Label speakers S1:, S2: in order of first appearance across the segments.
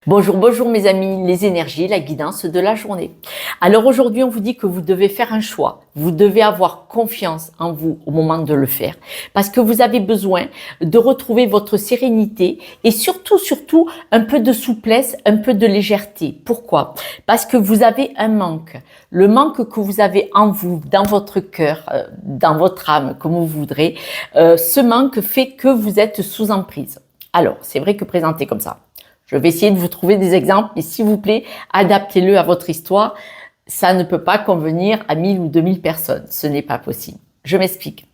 S1: Bonjour, bonjour mes amis, les énergies, la guidance de la journée. Alors aujourd'hui, on vous dit que vous devez faire un choix. Vous devez avoir confiance en vous au moment de le faire. Parce que vous avez besoin de retrouver votre sérénité et surtout, un peu de souplesse, un peu de légèreté. Pourquoi? Parce que vous avez un manque. Le manque que vous avez en vous, dans votre cœur, dans votre âme, comme vous voudrez, ce manque fait que vous êtes sous emprise. Alors, c'est vrai que présenté comme ça, je vais essayer de vous trouver des exemples, mais s'il vous plaît, adaptez-le à votre histoire. Ça ne peut pas convenir à 1000 ou 2000 personnes. Ce n'est pas possible. Je m'explique.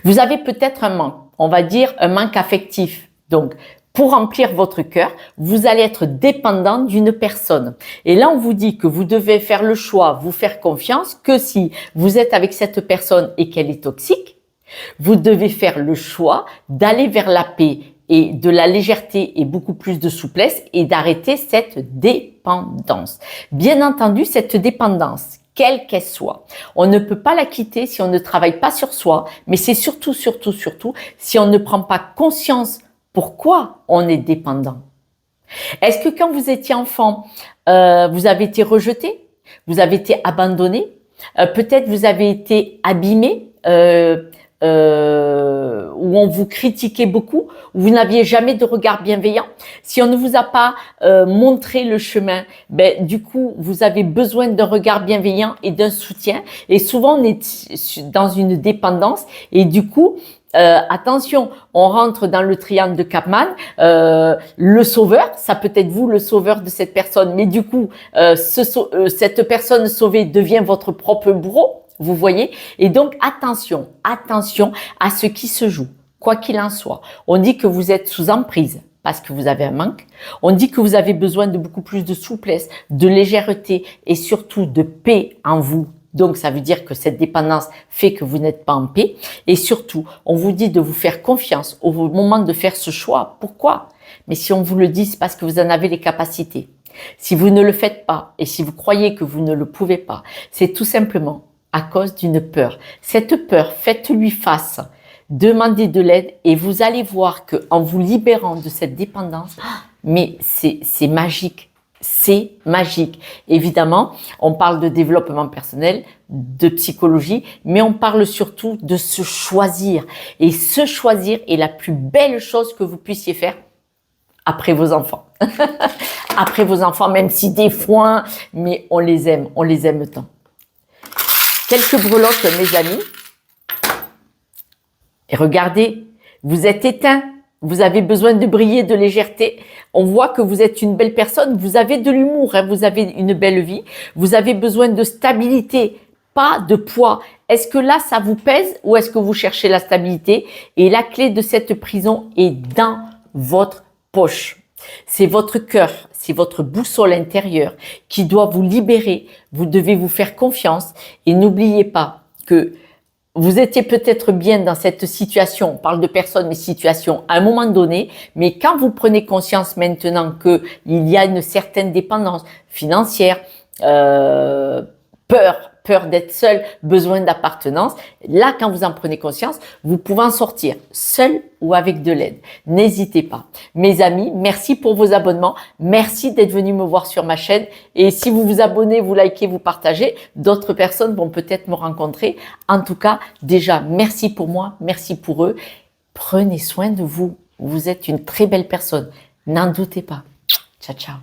S1: Vous avez peut-être un manque, on va dire un manque affectif. Donc, pour remplir votre cœur, vous allez être dépendant d'une personne. Et là, on vous dit que vous devez faire le choix, vous faire confiance, que si vous êtes avec cette personne et qu'elle est toxique, vous devez faire le choix d'aller vers la paix et de la légèreté et beaucoup plus de souplesse et d'arrêter cette dépendance. Bien entendu, cette dépendance, quelle qu'elle soit, on ne peut pas la quitter si on ne travaille pas sur soi, mais c'est surtout si on ne prend pas conscience pourquoi on est dépendant. Est-ce que quand vous étiez enfant, vous avez été rejeté, vous avez été abandonné, peut-être vous avez été abîmé, où on vous critiquait beaucoup, où vous n'aviez jamais de regard bienveillant. Si on ne vous a pas montré le chemin, ben du coup vous avez besoin d'un regard bienveillant et d'un soutien. Et souvent on est dans une dépendance et du coup attention, on rentre dans le triangle de Chapman, le sauveur, ça peut être vous le sauveur de cette personne, mais du coup cette personne sauvée devient votre propre bourreau. Vous voyez? Et donc, attention à ce qui se joue, quoi qu'il en soit. On dit que vous êtes sous emprise parce que vous avez un manque. On dit que vous avez besoin de beaucoup plus de souplesse, de légèreté et surtout de paix en vous. Donc, ça veut dire que cette dépendance fait que vous n'êtes pas en paix. Et surtout, on vous dit de vous faire confiance au moment de faire ce choix. Pourquoi? Mais si on vous le dit, c'est parce que vous en avez les capacités. Si vous ne le faites pas et si vous croyez que vous ne le pouvez pas, c'est tout simplement à cause d'une peur. Cette peur, faites-lui face, demandez de l'aide et vous allez voir que en vous libérant de cette dépendance, mais c'est magique, c'est magique. Évidemment, on parle de développement personnel, de psychologie, mais on parle surtout de se choisir. Et se choisir est la plus belle chose que vous puissiez faire après vos enfants. Après vos enfants, même si des fois, mais on les aime tant. Quelques breloques, mes amis. Et regardez, vous êtes éteint. Vous avez besoin de briller, de légèreté. On voit que vous êtes une belle personne. Vous avez de l'humour, hein, vous avez une belle vie. Vous avez besoin de stabilité, pas de poids. Est-ce que là, ça vous pèse ou est-ce que vous cherchez la stabilité? Et la clé de cette prison est dans votre poche. C'est votre cœur, c'est votre boussole intérieure qui doit vous libérer. Vous devez vous faire confiance et n'oubliez pas que vous étiez peut-être bien dans cette situation, on parle de personnes, mais situation à un moment donné, mais quand vous prenez conscience maintenant qu'il y a une certaine dépendance financière, peur d'être seul, besoin d'appartenance. Là, quand vous en prenez conscience, vous pouvez en sortir seul ou avec de l'aide. N'hésitez pas. Mes amis, merci pour vos abonnements. Merci d'être venus me voir sur ma chaîne. Et si vous vous abonnez, vous likez, vous partagez, d'autres personnes vont peut-être me rencontrer. En tout cas, déjà, merci pour moi, merci pour eux. Prenez soin de vous. Vous êtes une très belle personne. N'en doutez pas. Ciao, ciao.